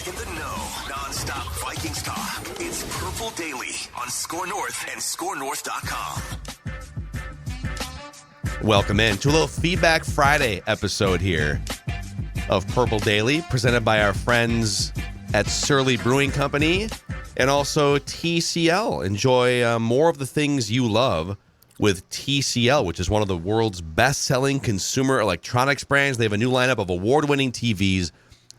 In the know, non-stop Vikings talk. It's Purple Daily on Score North and ScoreNorth.com. Welcome in to a little Feedback Friday episode here of Purple Daily, presented by our friends at Surly Brewing Company and also TCL. Enjoy more of the things you love with TCL, which is one of the world's best-selling consumer electronics brands. They have a new lineup of award-winning TVs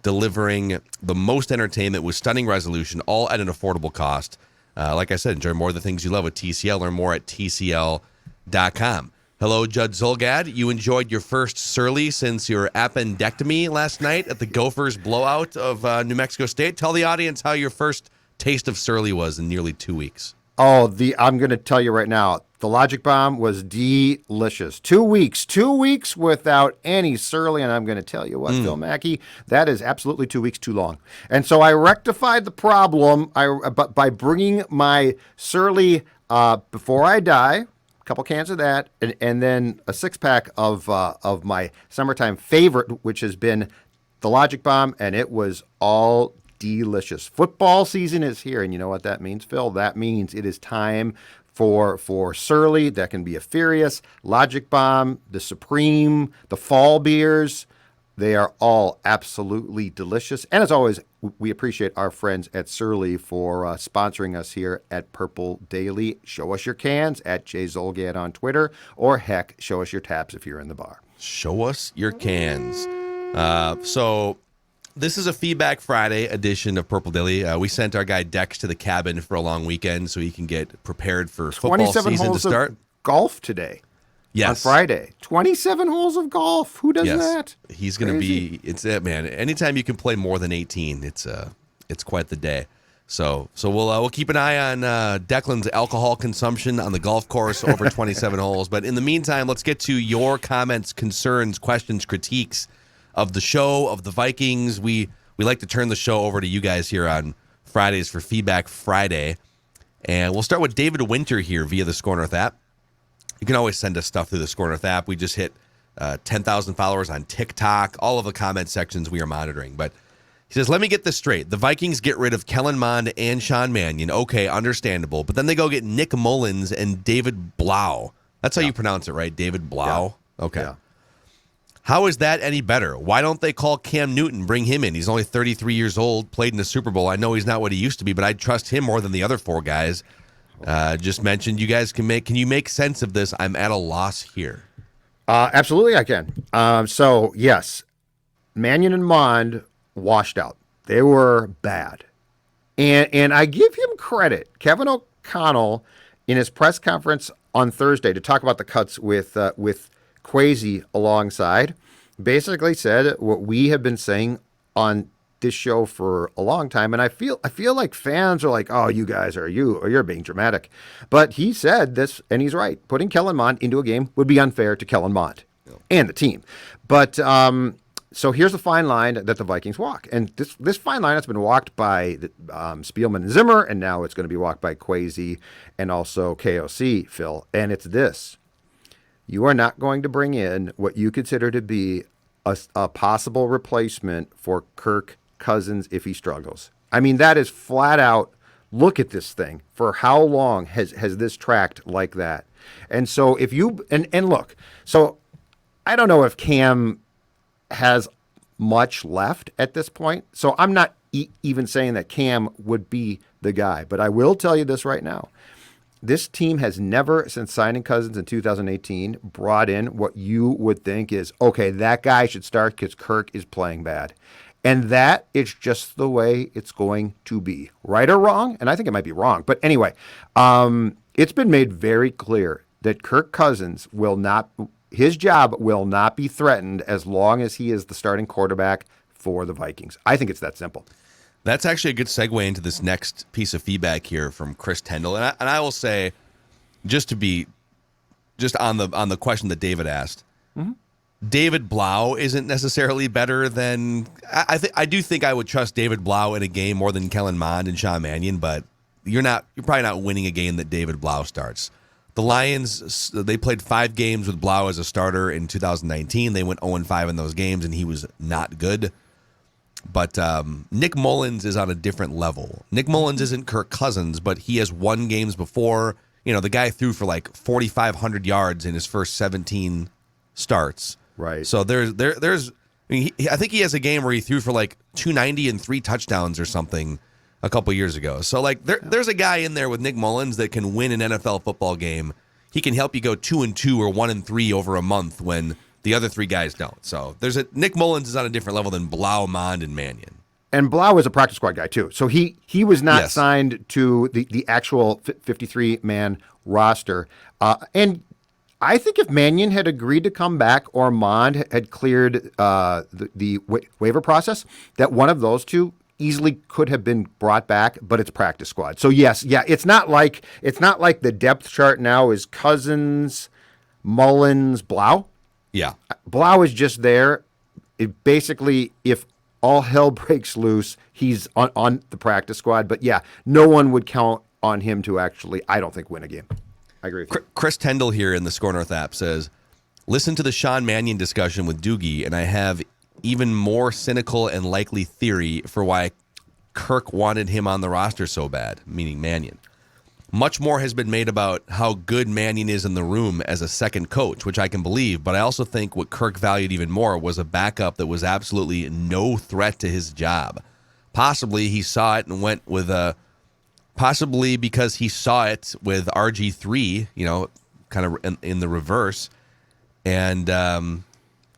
delivering the most entertainment with stunning resolution, all at an affordable cost. Like I said, enjoy more of the things you love with TCL. Learn more at TCL.com. Hello, Judd Zolgad. You enjoyed your first Surly since your appendectomy last night at the Gophers blowout of New Mexico State. Tell the audience how your first taste of Surly was in nearly 2 weeks. I'm going to tell you right now, the Logic Bomb was delicious. 2 weeks without any Surly, and I'm going to tell you what, Phil Mackey, that is absolutely 2 weeks too long. And so I rectified the problem by bringing my Surly before I die. Couple cans of that, and then a six-pack of my summertime favorite, which has been the Logic Bomb, and it was all delicious. Football season is here, and you know what that means, Phil? That means it is time for Surly. That can be a Furious, Logic Bomb, the Supreme, the Fall beers. They are all absolutely delicious. And as always, we appreciate our friends at Surly for sponsoring us here at Purple Daily. Show us your cans at JZolgad on Twitter, or heck, show us your taps if you're in the bar. Show us your cans. So this is a Feedback Friday edition of Purple Daily. We sent our guy Dex to the cabin for a long weekend so he can get prepared for football season to start. Of golf today. Yes. On Friday. 27 holes of golf. Who does that? He's going to be, it's it, man. Anytime you can play more than 18, it's quite the day. So we'll keep an eye on Declan's alcohol consumption on the golf course over 27 holes. But in the meantime, let's get to your comments, concerns, questions, critiques of the show, of the Vikings. We like to turn the show over to you guys here on Fridays for Feedback Friday. And we'll start with David Winter here via the Score North app. You can always send us stuff through the Score North app. We just hit 10,000 followers on TikTok. All of the comment sections we are monitoring. But he says, let me get this straight. The Vikings get rid of Kellen Mond and Sean Mannion. Okay, understandable. But then they go get Nick Mullens and David Blough. That's how you pronounce it, right? David Blough? Yeah. Okay. Yeah. How is that any better? Why don't they call Cam Newton, bring him in? He's only 33 years old, played in the Super Bowl. I know he's not what he used to be, but I trust him more than the other four guys. Just mentioned, you guys can you make sense of this? I'm at a loss here. Absolutely, I can. So yes, Mannion and Mond washed out. They were bad, and I give him credit. Kevin O'Connell, in his press conference on Thursday to talk about the cuts with Kwesi alongside, basically said what we have been saying on this show for a long time, and I feel like fans are like, oh, you guys you're being dramatic, but he said this, and he's right. Putting Kellen Mond into a game would be unfair to Kellen Mond and the team. But so here's the fine line that the Vikings walk, and this fine line has been walked by Spielman and Zimmer, and now it's going to be walked by Kwesi and also KOC, Phil. And it's this: you are not going to bring in what you consider to be a possible replacement for Kirk Cousins if he struggles. I mean, that is flat out, look at this thing. For how long has this tracked like that? And so if you, and look, so I don't know if Cam has much left at this point. So I'm not even saying that Cam would be the guy, but I will tell you this right now. This team has never, since signing Cousins in 2018, brought in what you would think is, okay, that guy should start because Kirk is playing bad. And that is just the way it's going to be. Right or wrong? And I think it might be wrong. But anyway, it's been made very clear that Kirk Cousins his job will not be threatened as long as he is the starting quarterback for the Vikings. I think it's that simple. That's actually a good segue into this next piece of feedback here from Chris Tendall. And I will say, just on the question that David asked, David Blough isn't necessarily better than I do think I would trust David Blough in a game more than Kellen Mond and Sean Mannion, but you're probably not winning a game that David Blough starts. The Lions, they played 5 games with Blough as a starter in 2019. They went 0-5 in those games, and he was not good. But Nick Mullens is on a different level. Nick Mullens isn't Kirk Cousins, but he has won games before. The guy threw for like 4,500 yards in his first 17 starts. Right. So there's I think he has a game where he threw for like 290 and 3 touchdowns or something a couple years ago. So like there's a guy in there with Nick Mullens that can win an NFL football game. He can help you go 2-2 or 1-3 over a month when the other 3 guys don't. So Nick Mullens is on a different level than Blough, Mond, and Mannion. And Blough was a practice squad guy too. So he was not signed to the actual 53-man roster. And I think if Mannion had agreed to come back or Mond had cleared the waiver process, that one of those two easily could have been brought back, but it's practice squad. So it's not like the depth chart now is Cousins, Mullens, Blough. Yeah. Blough is just there. Basically, if all hell breaks loose, he's on the practice squad. But no one would count on him to actually, I don't think, win a game. I agree with you. Chris Tyndall here in the Score North app says, listen to the Sean Mannion discussion with Doogie, and I have even more cynical and likely theory for why Kirk wanted him on the roster so bad, meaning Mannion. Much more has been made about how good Mannion is in the room as a second coach, which I can believe, but I also think what Kirk valued even more was a backup that was absolutely no threat to his job. Possibly he saw it and went with possibly because he saw it with RG3, kind of in the reverse, and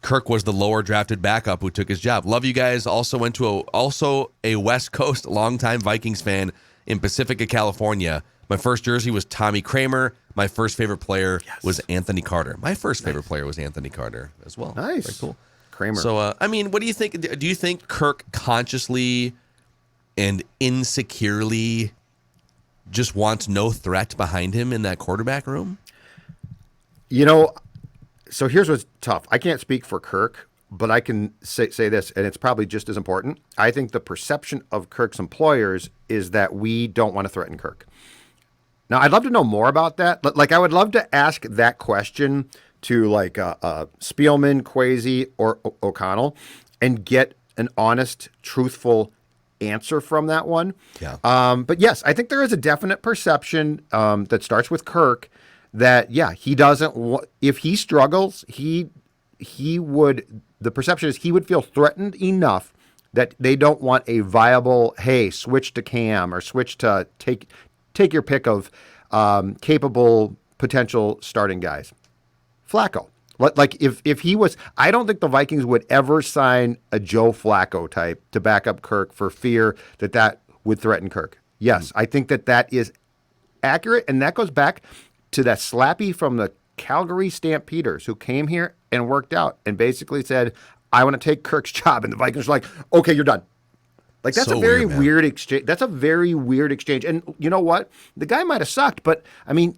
Kirk was the lower drafted backup who took his job. Love you guys. Also went to a West Coast longtime Vikings fan in Pacifica, California. My first jersey was Tommy Kramer. My first favorite player was Anthony Carter. My first favorite player was Anthony Carter as well. Nice. Very cool. Kramer. So, what do you think? Do you think Kirk consciously and insecurely just wants no threat behind him in that quarterback room? So here's what's tough. I can't speak for Kirk, but I can say this, and it's probably just as important. I think the perception of Kirk's employers is that we don't want to threaten Kirk. Now, I'd love to know more about that. Like, I would love to ask that question to like Spielman, Kwesi, or O'Connell and get an honest, truthful answer from that one. Yeah. But yes, I think there is a definite perception that starts with Kirk that, he doesn't if he struggles, he would, the perception is he would feel threatened enough that they don't want a viable, hey, switch to Cam or switch to take your pick of capable potential starting guys. Flacco. Like if he was, I don't think the Vikings would ever sign a Joe Flacco type to back up Kirk for fear that would threaten Kirk. Yes, I think that is accurate, and that goes back to that slappy from the Calgary Stampeders who came here and worked out and basically said, I want to take Kirk's job. And the Vikings were like, okay, you're done. Like, that's so a very weird, weird exchange. That's a very weird exchange. And you know what? The guy might have sucked, but I mean,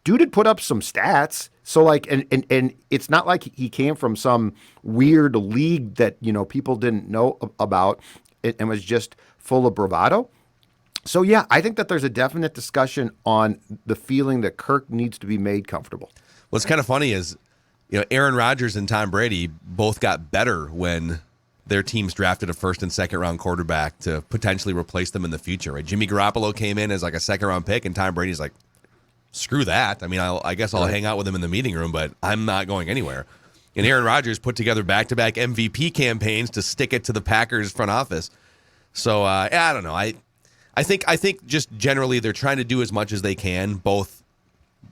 dude had put up some stats. So like, and it's not like he came from some weird league that, people didn't know about and was just full of bravado. So yeah, I think that there's a definite discussion on the feeling that Kirk needs to be made comfortable. What's kind of funny is, Aaron Rodgers and Tom Brady both got better when their teams drafted a first and second round quarterback to potentially replace them in the future. Right? Jimmy Garoppolo came in as like a second round pick, and Tom Brady's like, screw that. I mean, I guess I'll hang out with him in the meeting room, but I'm not going anywhere. And Aaron Rodgers put together back-to-back MVP campaigns to stick it to the Packers front office. So I don't know. I think just generally they're trying to do as much as they can, both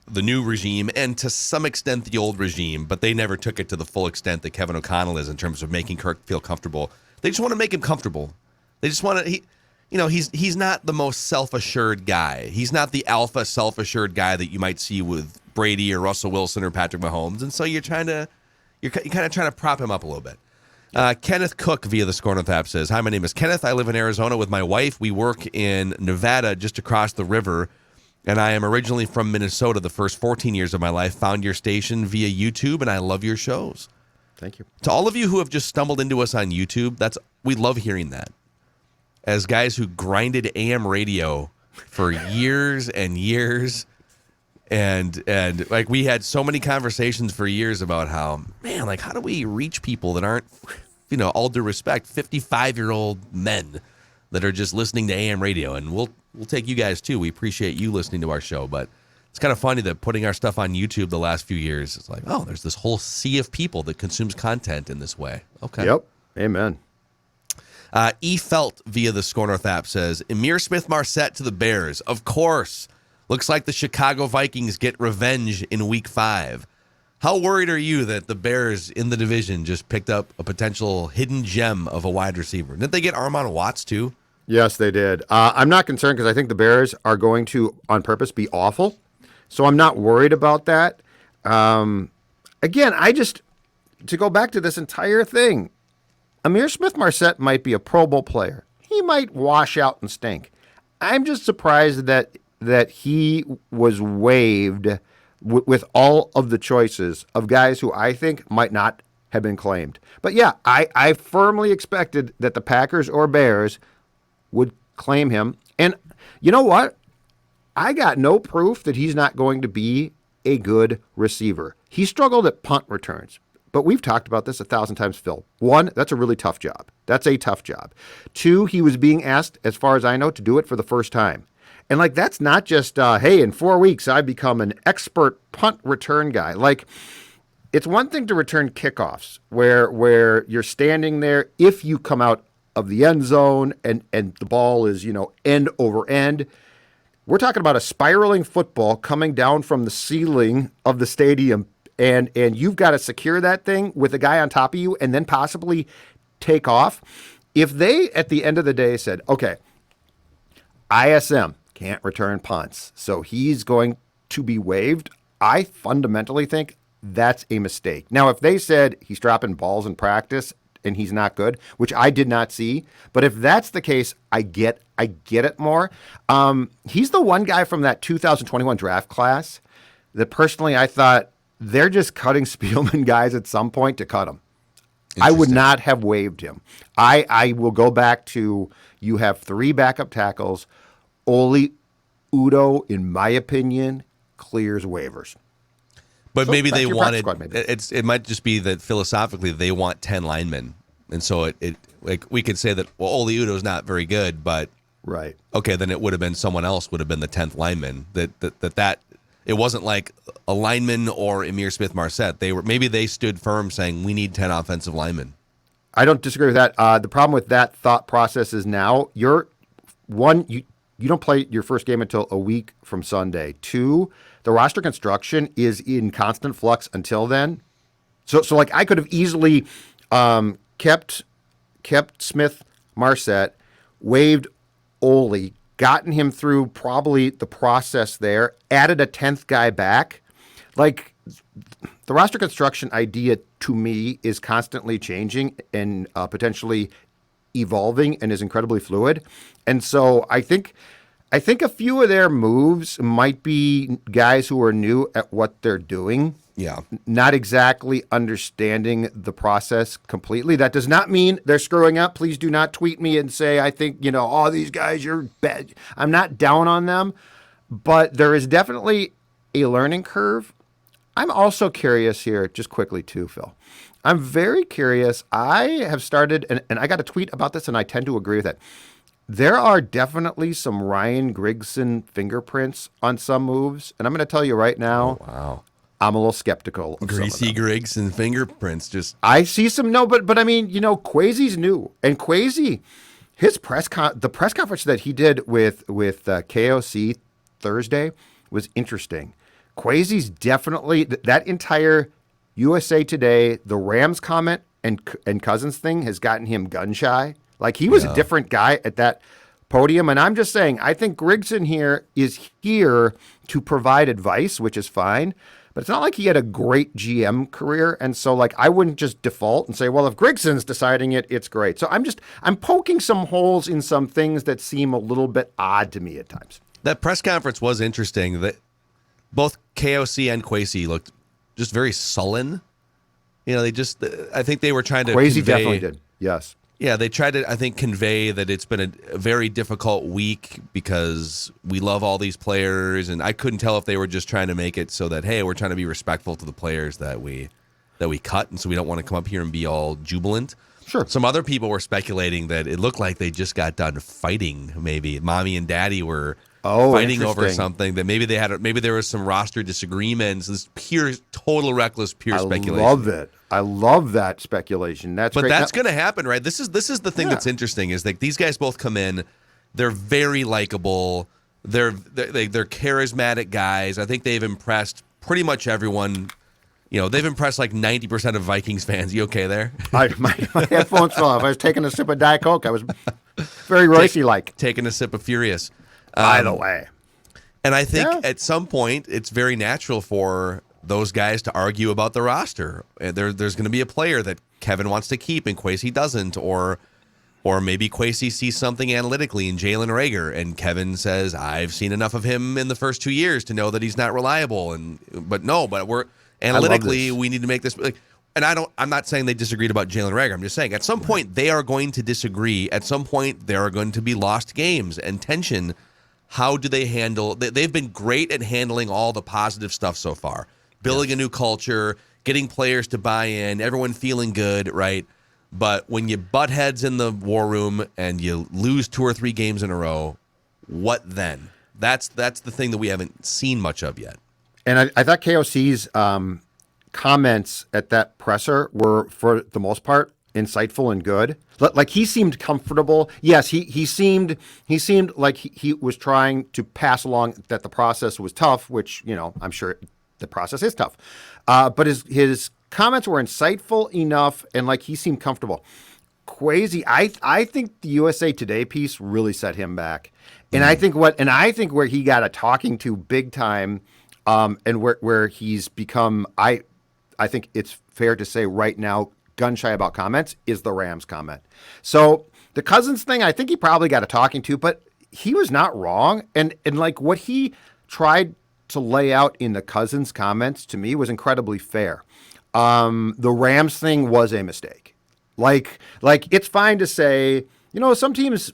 the new regime and to some extent the old regime, but they never took it to the full extent that Kevin O'Connell is in terms of making Kirk feel comfortable. They just want to make him comfortable. They just want to. He's not the most self-assured guy. He's not the alpha self-assured guy that you might see with Brady or Russell Wilson or Patrick Mahomes, and so you're kind of trying to prop him up a little bit. Kenneth Cook via the Score North app says, hi, my name is Kenneth. I live in Arizona with my wife. We work in Nevada just across the river, and I am originally from Minnesota. The first 14 years of my life, found your station via YouTube, and I love your shows. Thank you. To all of you who have just stumbled into us on YouTube, we love hearing that. As guys who grinded AM radio for years and years, and like we had so many conversations for years about how, man, like how do we reach people that aren't all due respect, 55-year-old men that are just listening to AM radio, and we'll take you guys too. We appreciate you listening to our show, but it's kind of funny that putting our stuff on YouTube the last few years, it's like, oh, there's this whole sea of people that consumes content in this way. Okay. Yep. Amen. E. Felt via the Score North app says, Emir Smith-Marset to the Bears. Of course. Looks like the Chicago Vikings get revenge in Week 5. How worried are you that the Bears in the division just picked up a potential hidden gem of a wide receiver? Didn't they get Armon Watts too? Yes, they did. I'm not concerned because I think the Bears are going to, on purpose, be awful. So I'm not worried about that. Again, to go back to this entire thing, Emir Smith-Marset might be a Pro Bowl player. He might wash out and stink. I'm just surprised that he was waived with all of the choices of guys who I think might not have been claimed. But yeah, I firmly expected that the Packers or Bears would claim him. And you know what? I got no proof that he's not going to be a good receiver. He struggled at punt returns. But we've talked about this 1,000 times, Phil. 1, that's a really tough job. That's a tough job. 2, he was being asked, as far as I know, to do it for the first time. And, that's not just, hey, in 4 weeks, I become an expert punt return guy. It's one thing to return kickoffs where you're standing there. If you come out of the end zone and the ball is, end over end, we're talking about a spiraling football coming down from the ceiling of the stadium, and you've got to secure that thing with a guy on top of you and then possibly take off. If they, at the end of the day, said, okay, ISM can't return punts, so he's going to be waived, I fundamentally think that's a mistake. Now, if they said he's dropping balls in practice and he's not good, which I did not see, but if that's the case, I get it more. He's the one guy from that 2021 draft class that personally I thought they're just cutting Spielman guys at some point to cut him. I would not have waived him. I will go back to, you have 3 backup tackles. Oli Udo, in my opinion, clears waivers. But So, maybe back they to your wanted, practice squad, maybe. it might just be that philosophically they want 10 linemen. And so we could say that, well, Oli Udo's not very good, but Right. okay, then it would have been someone else would have been the 10th lineman. That it wasn't like a lineman or Emir Smith-Marset. Maybe they stood firm saying we need 10 offensive linemen. I don't disagree with that. The problem with that thought process is now you don't play your first game until a week from Sunday. 2, the roster construction is in constant flux until then. So I could have easily kept Smith-Marset, waived Oli, gotten him through probably the process there, added a 10th guy back. The roster construction idea to me is constantly changing and potentially evolving and is incredibly fluid. And so I think a few of their moves might be guys who are new at what they're doing. Yeah. Not exactly understanding the process completely. That does not mean they're screwing up. Please do not tweet me and say, I think, these guys, you're bad. I'm not down on them, but there is definitely a learning curve. I'm also curious here, just quickly too, Phil. I'm very curious. I have started, and I got a tweet about this, and I tend to agree with it. There are definitely some Ryan Grigson fingerprints on some moves, and I'm going to tell you right now. Oh, wow. I'm a little skeptical of Greasy Griggs and fingerprints. I see some but I mean, Kwesi's new, and Kwesi, the press conference that he did with KOC Thursday was interesting. Kwesi's definitely that entire USA Today, the Rams comment and Cousins thing has gotten him gun shy. He was a different guy at that podium, and I'm just saying, I think Grigson here is here to provide advice, which is fine. But it's not like he had a great GM career. And so I wouldn't just default and say, well, if Grigson's deciding it, it's great. So I'm poking some holes in some things that seem a little bit odd to me at times. That press conference was interesting. That both KOC and Kwesi looked just very sullen. I think they were trying to Kwesi convey, definitely did. Yes. Yeah, they tried to, I think, convey that it's been a very difficult week because we love all these players, and I couldn't tell if they were just trying to make it so that, hey, we're trying to be respectful to the players that we cut, and so we don't want to come up here and be all jubilant. Sure. Some other people were speculating that it looked like they just got done fighting. Maybe mommy and daddy were fighting over something, that maybe there was some roster disagreements. This pure, total reckless, pure speculation. I love it. I love that speculation. But great. That's going to happen, right? This is the thing that's interesting is like these guys both come in. They're very likable. They're charismatic guys. I think they've impressed pretty much everyone. They've impressed like 90% of Vikings fans. You okay there? My headphones fell off. I was taking a sip of Diet Coke. I was very Royce-like. Taking a sip of Furious. By the way. And I think at some point, it's very natural for those guys to argue about the roster. There's going to be a player that Kevin wants to keep and Kwesi doesn't, or maybe Kwesi sees something analytically in Jalen Reagor, and Kevin says, I've seen enough of him in the first 2 years to know that he's not reliable. But we're analytically, we need to make this. And I'm not saying they disagreed about Jalen Reagor. I'm just saying at some point they are going to disagree. At some point there are going to be lost games and tension. How do they handle? They've been great at handling all the positive stuff so far. Building a new culture, getting players to buy in, everyone feeling good, right? But when you butt heads in the war room and you lose 2 or 3 games in a row, what then? That's the thing that we haven't seen much of yet. And I thought KOC's comments at that presser were, for the most part, insightful and good. Like he seemed comfortable. Yes, he seemed like he was trying to pass along that the process was tough, which I'm sure the process is tough. But his comments were insightful enough, and like he seemed comfortable. Kwesi, I think the USA Today piece really set him back, and I think where he got a talking to big time, and where he's become, I think it's fair to say right now, gun shy about comments is the Rams comment. So the Cousins thing, I think he probably got a talking to, but he was not wrong, and like what he tried to lay out in the Cousins comments to me was incredibly fair. The Rams thing was a mistake. Like it's fine to say, some teams,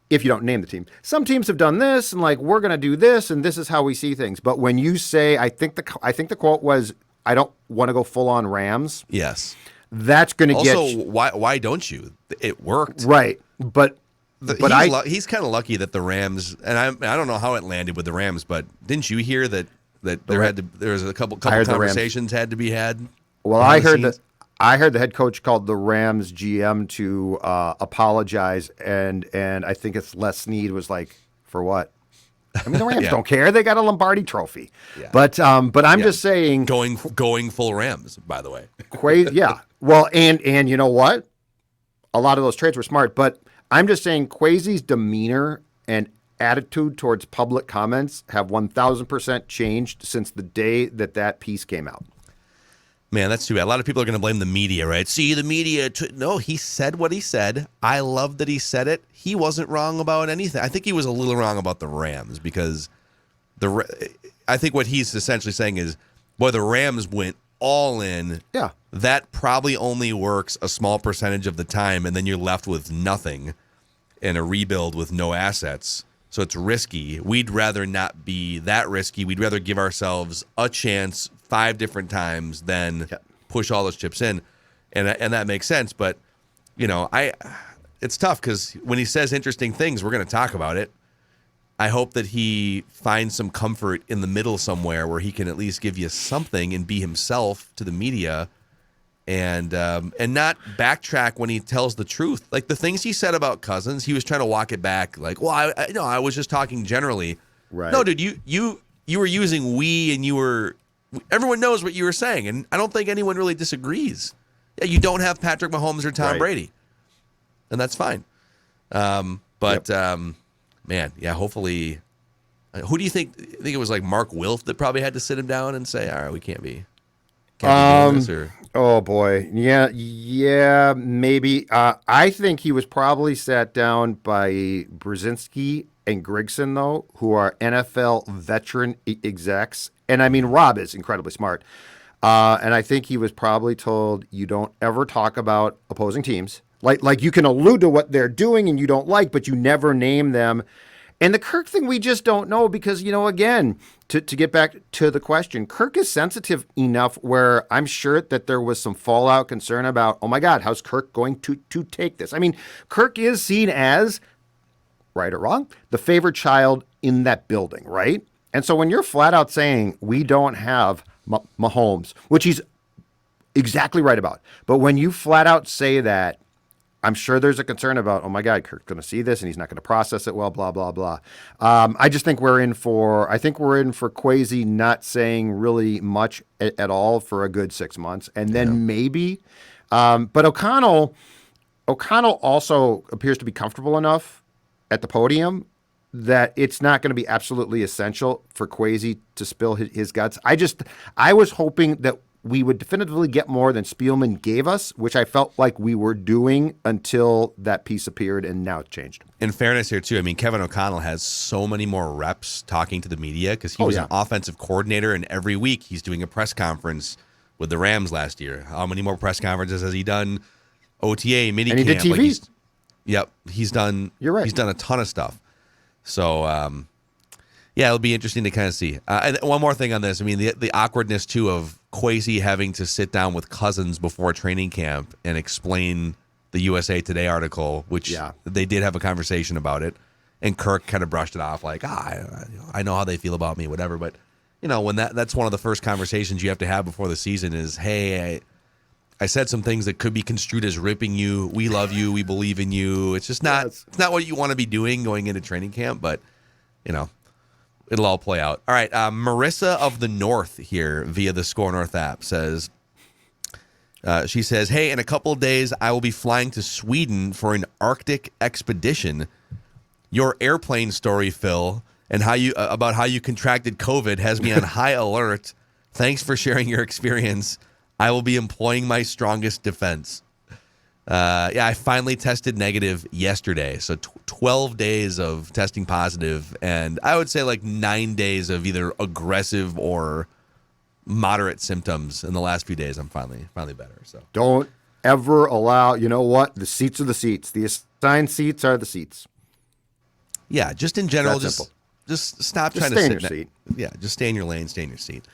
if you don't name the team, some teams have done this and like we're going to do this and this is how we see things. But when you say, I think the quote was, I don't want to go full on Rams. Yes. That's going to get. Also, why don't you? It worked. Right. But he's kind of lucky that the Rams, and I don't know how it landed with the Rams, but didn't you hear that there was a couple conversations had to be had? Well, I heard the head coach called the Rams GM to apologize, and I think it's Les Snead was like, for what? I mean, the Rams don't care. They got a Lombardi trophy. Yeah. But I'm just saying, going full Rams, by the way. Yeah. Well, and you know what? A lot of those trades were smart, but I'm just saying Kwesi's demeanor and attitude towards public comments have 1,000% changed since the day that piece came out. Man, that's too bad. A lot of people are going to blame the media, right? See, the media. No, he said what he said. I love that he said it. He wasn't wrong about anything. I think he was a little wrong about the Rams because I think what he's essentially saying is, boy, the Rams went all in. Yeah. That probably only works a small percentage of the time, and then you're left with nothing and a rebuild with no assets. So it's risky. We'd rather not be that risky. We'd rather give ourselves a chance 5 different times than push all those chips in. And that makes sense. But, it's tough because when he says interesting things, we're going to talk about it. I hope that he finds some comfort in the middle somewhere where he can at least give you something and be himself to the media and not backtrack when he tells the truth. Like the things he said about Cousins, he was trying to walk it back. Like, well, I was just talking generally. Right. No, dude, you were using we and everyone knows what you were saying, and I don't think anyone really disagrees. Yeah, you don't have Patrick Mahomes or Tom Brady, and that's fine. Man, yeah, hopefully. Who do you think? I think it was like Mark Wilf that probably had to sit him down and say, "All right, we can't be doing this." Or oh boy, yeah, maybe. I think he was probably sat down by Brzezinski and Grigson, though, who are NFL veteran execs. And I mean, Rob is incredibly smart. And I think he was probably told, you don't ever talk about opposing teams. Like you can allude to what they're doing and you don't like, but you never name them. And the Kirk thing, we just don't know because, again, to get back to the question, Kirk is sensitive enough where I'm sure that there was some fallout concern about, oh my God, how's Kirk going to take this? I mean, Kirk is seen as, right or wrong, the favored child in that building, right? And so when you're flat out saying we don't have Mahomes, which he's exactly right about, but when you flat out say that, I'm sure there's a concern about, oh my God, Kirk's going to see this and he's not going to process it well, blah, blah, blah. I just think we're in for Kwesi not saying really much at all for a good 6 months. And then maybe, but O'Connell also appears to be comfortable enough at the podium that it's not going to be absolutely essential for Kwesi to spill his guts. I was hoping that we would definitively get more than Spielman gave us, which I felt like we were doing until that piece appeared, and now it's changed. In fairness here, too, I mean, Kevin O'Connell has so many more reps talking to the media because he was an offensive coordinator, and every week he's doing a press conference with the Rams last year. How many more press conferences has he done? OTA, minicamp. And he did TV. He's done. You're right. He's done a ton of stuff. So, it'll be interesting to kind of see. And one more thing on this. I mean, the awkwardness, too, of Kwesi having to sit down with Cousins before training camp and explain the USA Today article, which they did have a conversation about it. And Kirk kind of brushed it off like, I know how they feel about me, whatever. But, when that's one of the first conversations you have to have before the season is, hey, I said some things that could be construed as ripping you. We love you. We believe in you. It's just not, it's not what you want to be doing going into training camp, but, it'll all play out. All right, Marissa of the North here via the Score North app says, she says, hey, in a couple of days, I will be flying to Sweden for an Arctic expedition. Your airplane story, Phil, and about how you contracted COVID has me on high alert. Thanks for sharing your experience. I will be employing my strongest defense. I finally tested negative yesterday. So 12 days of testing positive, and I would say like 9 days of either aggressive or moderate symptoms in the last few days. I'm finally better. So don't ever allow, the seats are the seats. The assigned seats are the seats. Yeah, just in general, just stop trying to stay sit in your seat. Yeah, just stay in your lane, stay in your seat.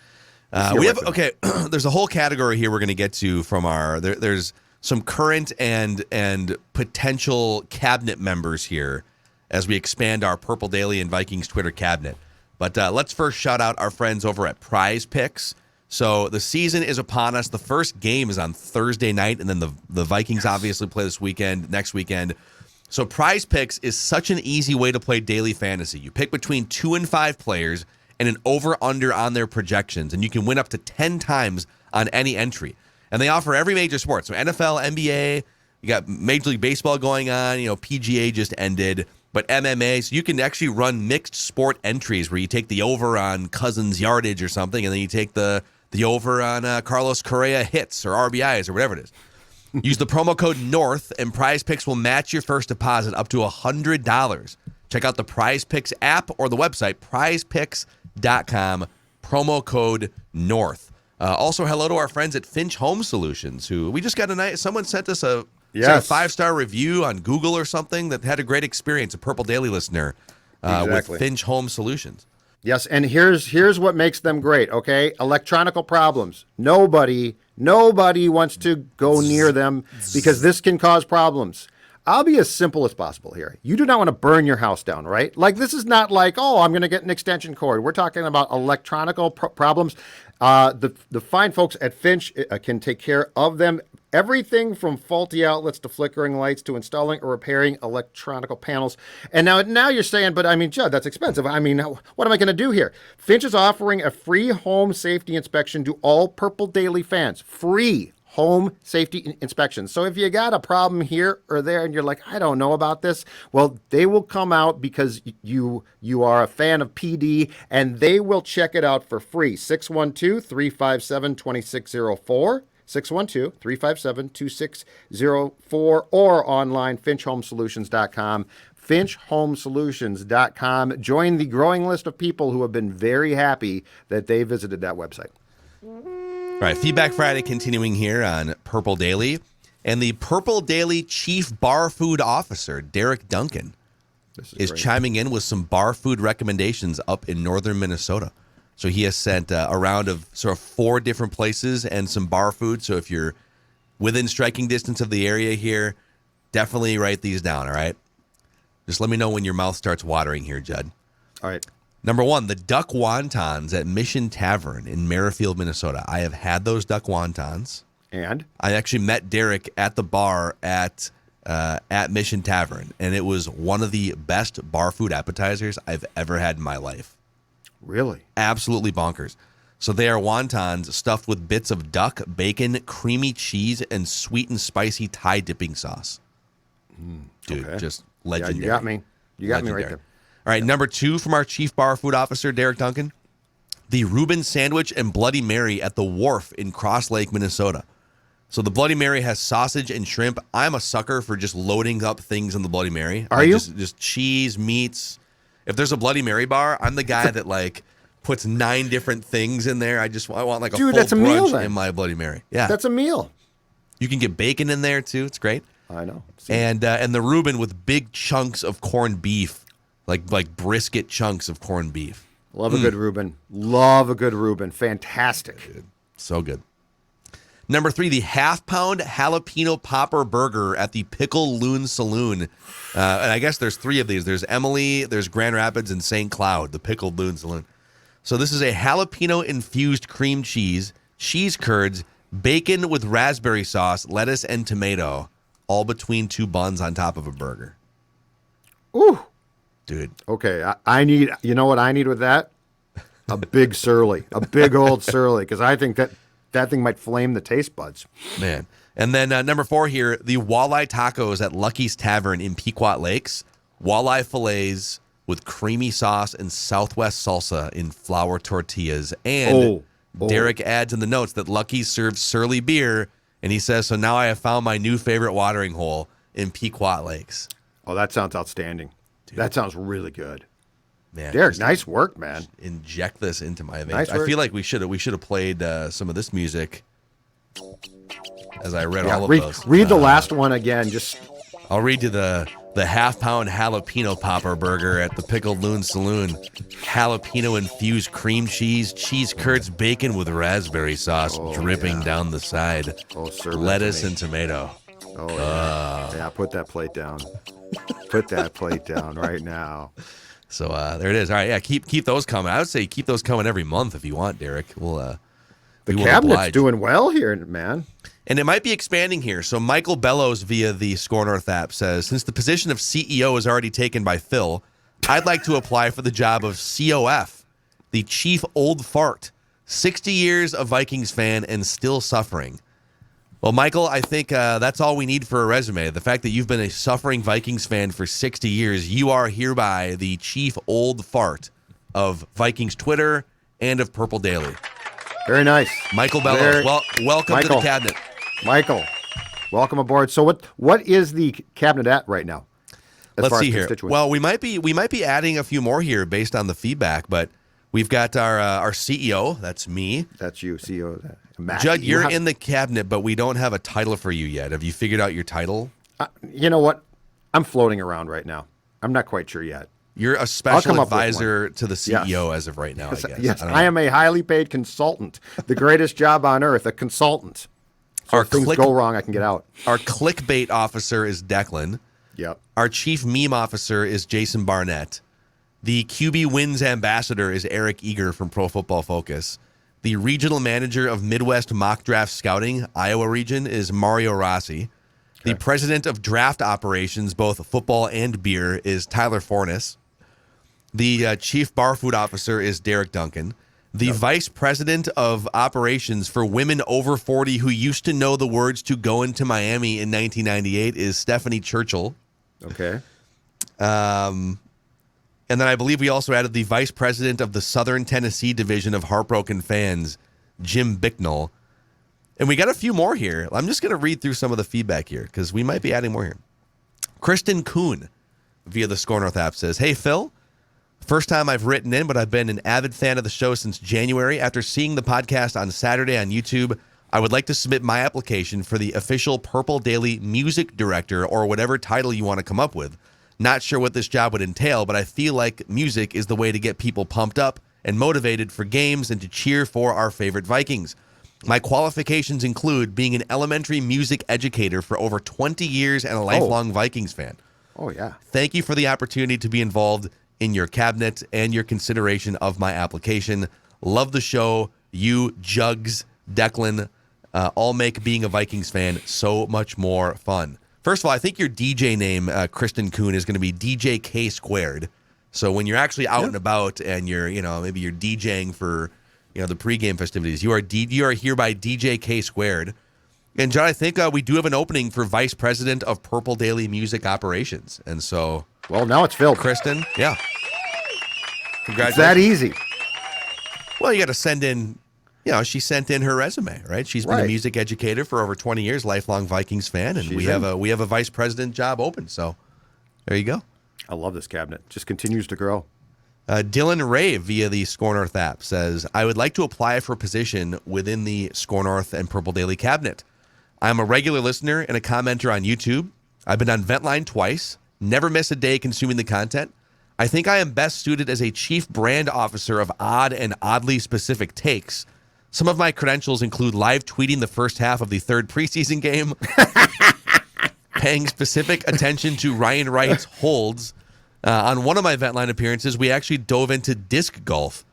There's a whole category here we're going to get to from there's some current and potential cabinet members here as we expand our Purple Daily and Vikings Twitter cabinet. But let's first shout out our friends over at Prize Picks. So the season is upon us. The first game is on Thursday night, and then the Vikings obviously play next weekend. So Prize Picks is such an easy way to play daily fantasy. You pick between 2 and 5 players and an over-under on their projections, and you can win up to 10 times on any entry. And they offer every major sport. So NFL, NBA, you got Major League Baseball going on, PGA just ended, but MMA. So you can actually run mixed sport entries where you take the over on Cousins' yardage or something, and then you take the over on Carlos Correa hits or RBIs or whatever it is. Use the promo code NORTH, and Prize Picks will match your first deposit up to $100. Check out the Prize Picks app or the website, prizepicks.com, promo code NORTH. Also, hello to our friends at Finch Home Solutions, who we just got someone sent us a 5-star review on Google or something that had a great experience, a Purple Daily listener with Finch Home Solutions. Yes, and here's what makes them great, okay? Electronical problems. Nobody wants to go near them because this can cause problems. I'll be as simple as possible here. You do not want to burn your house down, right? Like, this is not like, I'm going to get an extension cord. We're talking about electronical problems. The fine folks at Finch can take care of them. Everything from faulty outlets to flickering lights to installing or repairing electronical panels. And now you're saying, but I mean, Judd, that's expensive. I mean, what am I going to do here? Finch is offering a free home safety inspection to all Purple Daily fans. Free home safety inspections. So if you got a problem here or there and you're like, I don't know about this, well, they will come out because you are a fan of PD, and they will check it out for free. 612-357-2604. 612-357-2604 or online, finchhomesolutions.com. finchhomesolutions.com. Join the growing list of people who have been very happy that they visited that website. All right, Feedback Friday continuing here on Purple Daily. And the Purple Daily Chief Bar Food Officer, Derek Duncan. is chiming in with some bar food recommendations up in northern Minnesota. So he has sent a round of sort of 4 different places and some bar food. So if you're within striking distance of the area here, definitely write these down, all right? Just let me know when your mouth starts watering here, Judd. All right. Number 1, the duck wontons at Mission Tavern in Merrifield, Minnesota. I have had those duck wontons. And? I actually met Derek at the bar at Mission Tavern, and it was one of the best bar food appetizers I've ever had in my life. Really? Absolutely bonkers. So they are wontons stuffed with bits of duck, bacon, creamy cheese, and sweet and spicy Thai dipping sauce. Dude, okay. Just legendary. Yeah, you got me. You got me right there. All right, number 2 from our chief bar food officer, Derek Duncan. The Reuben Sandwich and Bloody Mary at the Wharf in Cross Lake, Minnesota. So the Bloody Mary has sausage and shrimp. I'm a sucker for just loading up things in the Bloody Mary. Are you? Just cheese, meats. If there's a Bloody Mary bar, I'm the guy that like puts 9 different things in there. I want like a full that's a meal, brunch then. in my Bloody Mary. Yeah, That's a meal. you can get bacon in there too. It's great. I know. See? And the Reuben with big chunks of corned beef, like brisket chunks of corned beef. Love a good Reuben. Love a good Reuben. Fantastic. So good. Number 3, the half-pound jalapeno popper burger at the Pickle Loon Saloon. And I guess there's 3 of these. There's Emily, there's Grand Rapids, and St. Cloud, the Pickle Loon Saloon. So this is a jalapeno-infused cream cheese, cheese curds, bacon with raspberry sauce, lettuce, and tomato, all between 2 buns on top of a burger. Ooh. Dude. Okay. I need, you know what I need with that? A big surly. A big old surly, because I think that thing might flame the taste buds. Man. And then number 4 here, the walleye tacos at Lucky's Tavern in Pequot Lakes. Walleye fillets with creamy sauce and Southwest salsa in flour tortillas. And Derek adds in the notes that Lucky's serves surly beer. And he says, so now I have found my new favorite watering hole in Pequot Lakes. Oh, that sounds outstanding. Dude. That sounds really good. Man, Derek, nice work, man. Inject this into my veins. Nice I work. feel like we should have played some of this music as I read all of those. Read the last one again. I'll read you the half-pound jalapeno popper burger at the Pickled Loon Saloon. Jalapeno-infused cream cheese, cheese curds, bacon with raspberry sauce dripping down the side. Lettuce and tomato. Oh, yeah. Put that plate down. Put that plate down right now. So there it is. All right, yeah, keep those coming. I would say keep those coming every month if you want, Derek. The cabinet's doing well here, man. And it might be expanding here. So Michael Bellows via the Score North app says, since the position of CEO is already taken by Phil, I'd like to apply for the job of COF, the chief old fart. 60 years a Vikings fan and still suffering. Well, Michael, I think that's all we need for a resume. The fact that you've been a suffering Vikings fan for 60 years, you are hereby the chief old fart of Vikings Twitter and of Purple Daily. Very nice. Michael Bellows, welcome to the cabinet. Michael, welcome aboard. So what is the cabinet at right now? Let's see here. Well, we might be adding a few more here based on the feedback, but we've got our CEO. That's me. That's you, CEO. Matt, Judd, you're in the cabinet, but we don't have a title for you yet. Have you figured out your title? You know what? I'm floating around right now. I'm not quite sure yet. You're a special advisor to the CEO as of right now, I guess. Yes, I am a highly paid consultant. The greatest job on earth, a consultant. So if things go wrong, I can get out. Our clickbait officer is Declan. Yep. Our chief meme officer is Jason Barnett. The QB Wins ambassador is Eric Eager from Pro Football Focus. The regional manager of Midwest Mock Draft Scouting, Iowa region, is Mario Rossi. Okay. The president of draft operations, both football and beer, is Tyler Fornes. The chief bar food officer is Derek Duncan. The vice president of operations for women over 40 who used to know the words to Go Into Miami in 1998 is Stephanie Churchill. Okay. And then I believe we also added the vice president of the Southern Tennessee division of Heartbroken Fans, Jim Bicknell. And we got a few more here. I'm just going to read through some of the feedback here because we might be adding more here. Kristen Kuhn via the Score North app says, hey, Phil, first time I've written in, but I've been an avid fan of the show since January. After seeing the podcast on Saturday on YouTube, I would like to submit my application for the official Purple Daily music director or whatever title you want to come up with. Not sure what this job would entail, but I feel like music is the way to get people pumped up and motivated for games and to cheer for our favorite Vikings. My qualifications include being an elementary music educator for over 20 years and a lifelong Vikings fan. Oh, yeah. Thank you for the opportunity to be involved in your cabinet and your consideration of my application. Love the show. You, Jugs, Declan, all make being a Vikings fan so much more fun. First of all, I think your DJ name, Kristen Kuhn, is going to be DJ K squared. So when you're actually out and about and you're, maybe you're DJing for, the pregame festivities, you are hereby DJ K squared. And John, I think we do have an opening for Vice President of Purple Daily Music Operations. And so, well, now it's filled. Kristen, yeah. Congratulations. It's that easy. Well, you got to send in, she sent in her resume, right? She's been a music educator for over 20 years, lifelong Vikings fan, and we have a vice president job open. So there you go. I love this cabinet. Just continues to grow. Dylan Ray via the Score North app says, I would like to apply for a position within the Score North and Purple Daily cabinet. I'm a regular listener and a commenter on YouTube. I've been on Ventline twice, never miss a day consuming the content. I think I am best suited as a chief brand officer of odd and oddly specific takes. Some of my credentials include live tweeting the first half of the third preseason game, paying specific attention to Ryan Wright's holds. On one of my Ventline appearances, we actually dove into disc golf.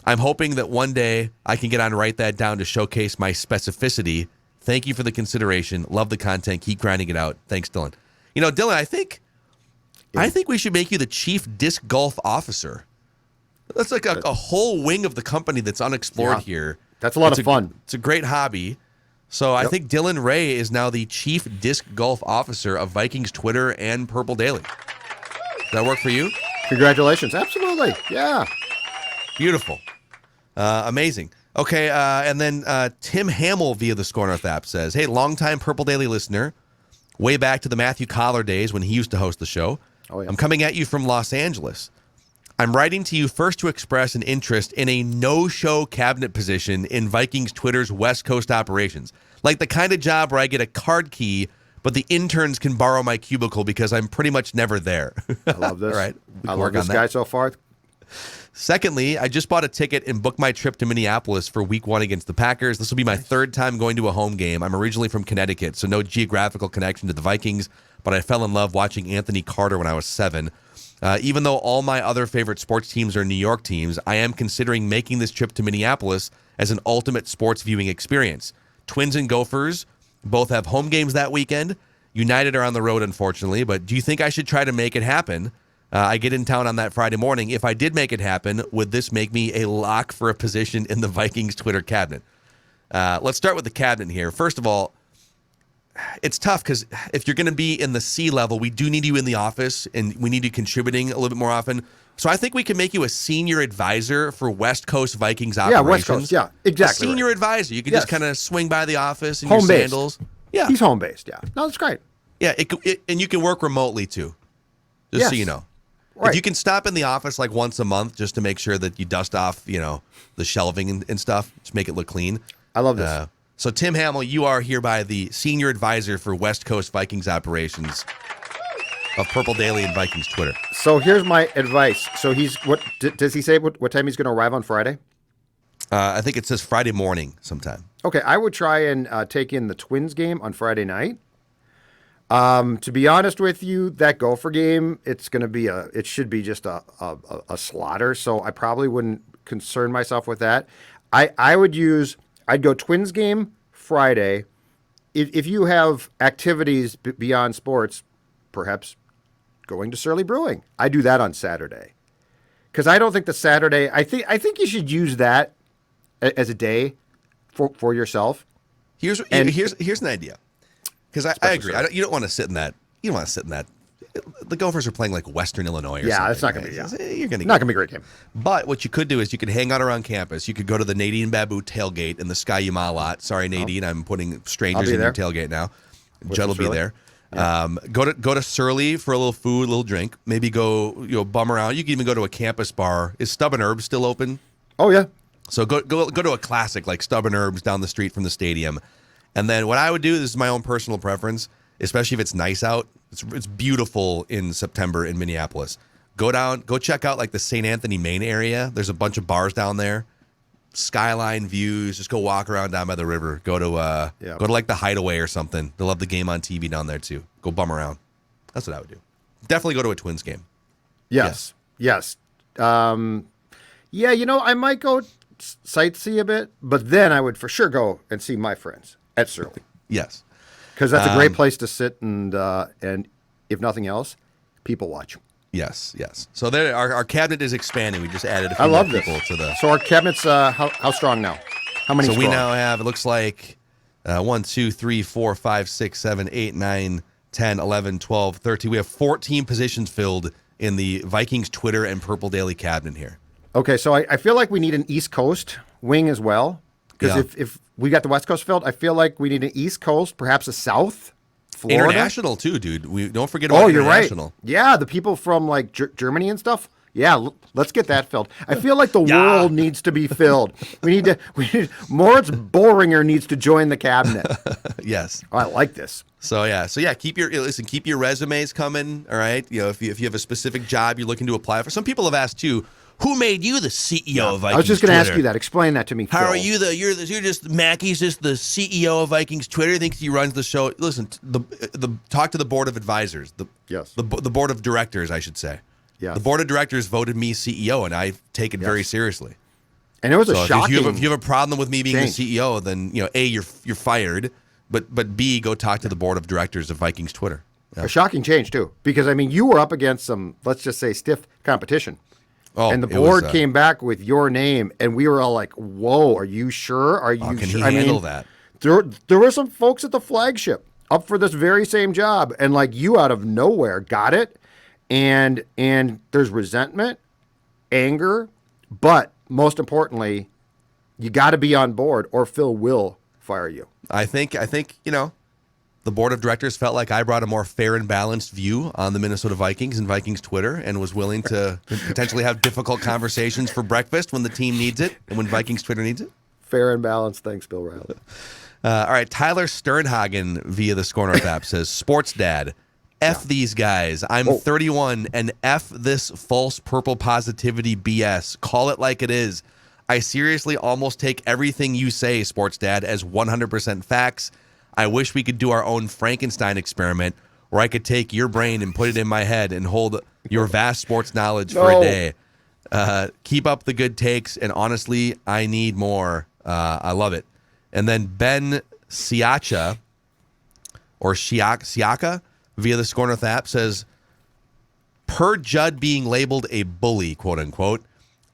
I'm hoping that one day I can get on Write That Down to showcase my specificity. Thank you for the consideration. Love the content. Keep grinding it out. Thanks, Dylan. Dylan, I think we should make you the chief disc golf officer. That's like a whole wing of the company that's unexplored here. That's a lot of fun. It's a great hobby. So I think Dylan Ray is now the chief disc golf officer of Vikings Twitter and Purple Daily. Does that work for you? Congratulations. Absolutely. Yeah. Beautiful. Amazing. Okay, and then Tim Hamill via the Score North app says, hey, longtime Purple Daily listener, way back to the Matthew Collar days when he used to host the show. Oh, yeah. I'm coming at you from Los Angeles. I'm writing to you first to express an interest in a no-show cabinet position in Vikings Twitter's West Coast operations. Like the kind of job where I get a card key, but the interns can borrow my cubicle because I'm pretty much never there. I love this. All right. I love this guy so far. Secondly, I just bought a ticket and booked my trip to Minneapolis for week 1 against the Packers. This will be my third time going to a home game. I'm originally from Connecticut, so no geographical connection to the Vikings, but I fell in love watching Anthony Carter when I was 7. Even though all my other favorite sports teams are New York teams, I am considering making this trip to Minneapolis as an ultimate sports viewing experience. Twins and Gophers both have home games that weekend. United are on the road, unfortunately, but do you think I should try to make it happen? I get in town on that Friday morning. If I did make it happen, would this make me a lock for a position in the Vikings Twitter cabinet? Let's start with the cabinet here. First of all, it's tough because if you're going to be in the C level, we do need you in the office and we need you contributing a little bit more often. So I think we can make you a senior advisor for West Coast Vikings operations. Yeah, West Coast. Yeah, exactly. A senior advisor. You can just kind of swing by the office in home your based. Sandals. Yeah, he's home based. Yeah, no, that's great. Yeah, and you can work remotely too. Just so you know. Right. If you can stop in the office like once a month just to make sure that you dust off, the shelving and stuff, just make it look clean. I love this. So Tim Hamill, you are hereby the senior advisor for West Coast Vikings operations of Purple Daily and Vikings Twitter. So here's my advice. So does he say what time he's going to arrive on Friday? I think it says Friday morning sometime. Okay, I would try and take in the Twins game on Friday night. To be honest with you, that Gopher game, it should be just a slaughter. So I probably wouldn't concern myself with that. I'd go Twins game Friday. If you have activities beyond sports, perhaps going to Surly Brewing. I do that on Saturday. Because I don't think the Saturday, I think you should use that as a day for yourself. Here's an idea. Because I agree. You don't want to sit in that. You don't want to sit in that. The Gophers are playing like Western Illinois or something. Yeah, it's not going to be. You're going to not going to be a great game. But what you could do is you could hang out around campus. You could go to the Nadine Babu tailgate in the Sky Yuma lot. Sorry, Nadine, I'm putting strangers in your tailgate now. Judd will be there. Yeah. Go to Surly for a little food, a little drink. Maybe go bum around. You can even go to a campus bar. Is Stub and Herbs still open? Oh yeah. So go to a classic like Stub and Herbs down the street from the stadium. And then what I would do, this is my own personal preference, especially if it's nice out, It's beautiful in September in Minneapolis. Go check out like the St. Anthony, Maine area. There's a bunch of bars down there. Skyline views. Just go walk around down by the river. Go to like the Hideaway or something. They'll have the game on TV down there too. Go bum around. That's what I would do. Definitely go to a Twins game. Yes. I might go sightsee a bit, but then I would for sure go and see my friends at Surly. Yes. Because that's a great place to sit and if nothing else, people watch. Yes. So there, our cabinet is expanding. We just added a few I love more this. people to the. So our cabinet's how strong now? How many? So strong? we now have, it looks like 1, 2, 3, 4, 5, 6, 7, 8, 9, 10, 11, 12, 13. We have 14 positions filled in the Vikings Twitter and Purple Daily cabinet here. Okay, so I feel like we need an East Coast wing as well. Because if we got the West Coast filled, I feel like we need an East Coast, perhaps a South. Florida? International too, dude. We don't forget about international. Right. Yeah, the people from like Germany and stuff. Yeah, let's get that filled. I feel like the world needs to be filled. We need Moritz Boehringer needs to join the cabinet. Yes. Oh, I like this. So keep your resumes coming. All right. If you have a specific job you're looking to apply for. Some people have asked too, who made you the CEO of Vikings? I was just going to ask you that. Explain that to me. How Phil. are you you're just Mackey's just the CEO of Vikings Twitter? Thinks he runs the show. Listen, talk to the board of advisors. The board of directors, I should say. Yeah. The board of directors voted me CEO, and I take it very seriously. And it was a shocking. If you have a problem with me being the CEO, then A, you're fired, but B, go talk to the board of directors of Vikings Twitter. Yeah. A shocking change too, because I mean you were up against some, let's just say, stiff competition. Oh, and the board came back with your name, and we were all like, "Whoa, are you sure? Are you can sure?" he handle that? There were some folks at the flagship up for this very same job, and like you out of nowhere got it, and there's resentment, anger, but most importantly, you got to be on board, or Phil will fire you. I think the board of directors felt like I brought a more fair and balanced view on the Minnesota Vikings and Vikings Twitter, and was willing to potentially have difficult conversations for breakfast when the team needs it and when Vikings Twitter needs it. Fair and balanced. Thanks, Bill Riley. All right, Tyler Sternhagen via the Score North app says, "Sports Dad, F these guys. I'm 31 and F this false purple positivity BS. Call it like it is. I seriously almost take everything you say, Sports Dad, as 100% facts. I wish we could do our own Frankenstein experiment where I could take your brain and put it in my head and hold your vast sports knowledge for a day. Keep up the good takes, and honestly, I need more. I love it." And then Ben Siaka via the Score North app says, "Per Judd being labeled a bully, quote unquote,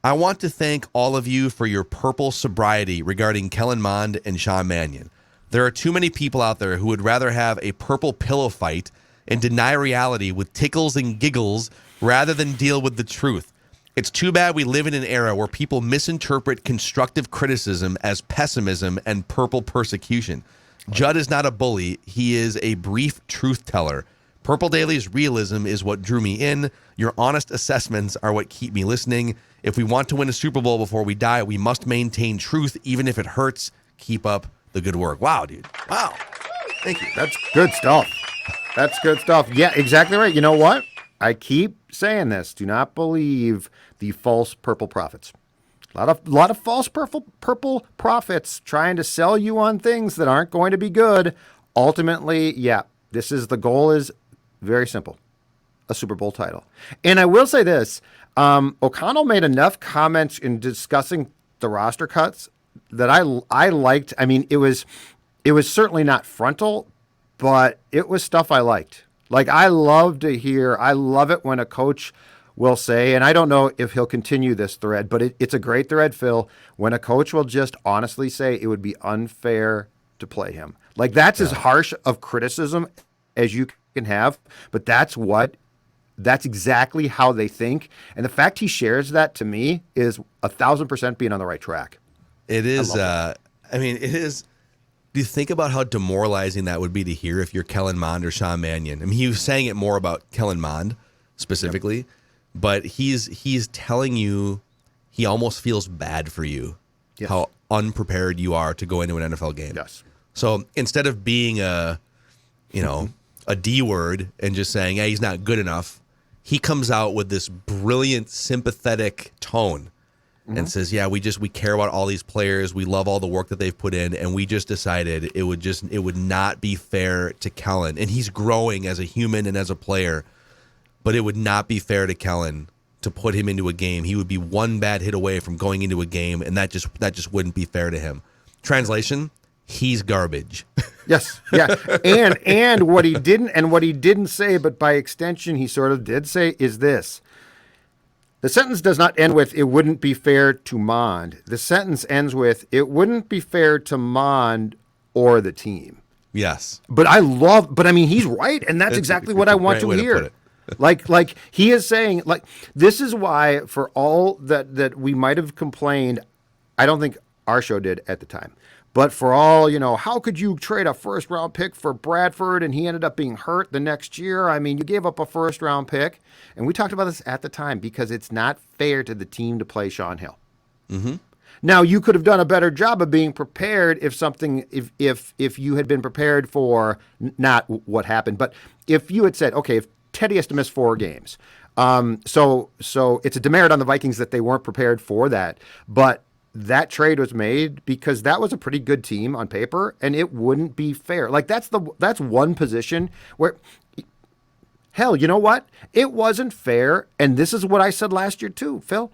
I want to thank all of you for your purple sobriety regarding Kellen Mond and Sean Mannion. There are too many people out there who would rather have a purple pillow fight and deny reality with tickles and giggles rather than deal with the truth. It's too bad we live in an era where people misinterpret constructive criticism as pessimism and purple persecution. Judd is not a bully. He is a brief truth teller. Purple Daily's realism is what drew me in. Your honest assessments are what keep me listening. If we want to win a Super Bowl before we die, we must maintain truth, even if it hurts. Keep up the good work." Wow, dude. Wow. Thank you. That's good stuff. That's good stuff. Yeah, exactly right. You know what? I keep saying this. Do not believe the false purple prophets. A lot of false purple prophets trying to sell you on things that aren't going to be good. Ultimately, the goal is very simple. A Super Bowl title. And I will say this. O'Connell made enough comments in discussing the roster cuts that I liked. I mean, it was certainly not frontal, but it was stuff I liked. Like, I love it when a coach will say, and I don't know if he'll continue this thread, but it's a great thread, Phil, when a coach will just honestly say it would be unfair to play him. Like, that's as harsh of criticism as you can have, but that's exactly how they think. And the fact he shares that to me is 1,000% being on the right track. It is. It is. Do you think about how demoralizing that would be to hear if you're Kellen Mond or Sean Mannion? I mean, he was saying it more about Kellen Mond specifically, but he's telling you he almost feels bad for you, how unprepared you are to go into an NFL game. Yes. So instead of being a a D word and just saying, hey, he's not good enough. He comes out with this brilliant, sympathetic tone and says, yeah, we care about all these players. We love all the work that they've put in. And we just decided it would not be fair to Kellen. And he's growing as a human and as a player, but it would not be fair to Kellen to put him into a game. He would be one bad hit away from going into a game, and that just wouldn't be fair to him. Translation, he's garbage. Yes. Yeah. And what he didn't say, but by extension he sort of did say, is this. The sentence does not end with, it wouldn't be fair to Mond. The sentence ends with, it wouldn't be fair to Mond or the team. Yes. But I mean, he's right, and that's exactly what I want to hear. Like he is saying, like, this is why, for all that we might have complained, I don't think our show did at the time, but for all, how could you trade a first round pick for Bradford and he ended up being hurt the next year? I mean, you gave up a first round pick, and we talked about this at the time because it's not fair to the team to play Sean Hill. Mm-hmm. Now, you could have done a better job of being prepared if you had been prepared for not what happened, but if you had said, okay, if Teddy has to miss 4 games, so it's a demerit on the Vikings that they weren't prepared for that, but that trade was made because that was a pretty good team on paper, and it wouldn't be fair. Like, that's one position where, hell, you know what? It wasn't fair, and this is what I said last year too, Phil.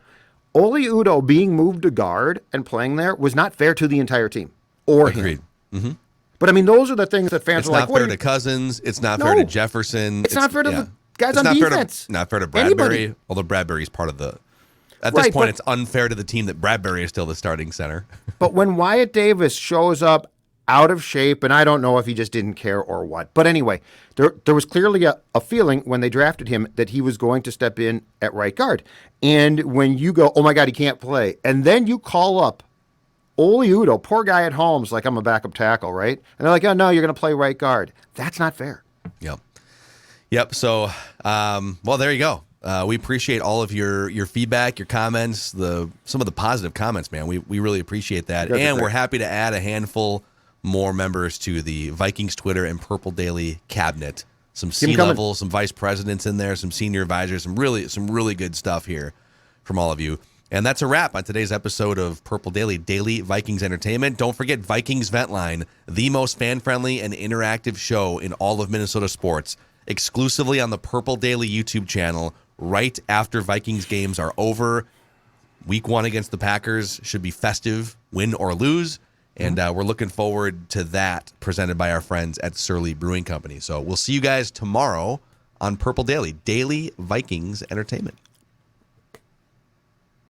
Oli Udoh being moved to guard and playing there was not fair to the entire team or Agreed. him. Mm-hmm. But I mean, those are the things that fans it's are like. It's not fair to Cousins. It's not fair to Jefferson. It's not fair to the guys on defense. Not fair to Bradbury, although Bradbury's part of the. At this point, it's unfair to the team that Bradbury is still the starting center. But when Wyatt Davis shows up out of shape, and I don't know if he just didn't care or what, but anyway, there was clearly a feeling when they drafted him that he was going to step in at right guard. And when you go, oh my God, he can't play, and then you call up Oli Udoh, poor guy at home, is like, I'm a backup tackle, right? And they're like, oh no, you're going to play right guard. That's not fair. Yep. So, well, there you go. We appreciate all of your feedback, your comments, some of the positive comments, man. We really appreciate that. And we're happy to add a handful more members to the Vikings Twitter and Purple Daily cabinet. Some C-level, some vice presidents in there, some senior advisors, some really good stuff here from all of you. And that's a wrap on today's episode of Purple Daily, Daily Vikings Entertainment. Don't forget Vikings Vent Line, the most fan-friendly and interactive show in all of Minnesota sports, exclusively on the Purple Daily YouTube channel right after Vikings games are over. Week 1 against the Packers should be festive, win or lose. And we're looking forward to that, presented by our friends at Surly Brewing Company. So we'll see you guys tomorrow on Purple Daily, Daily Vikings Entertainment.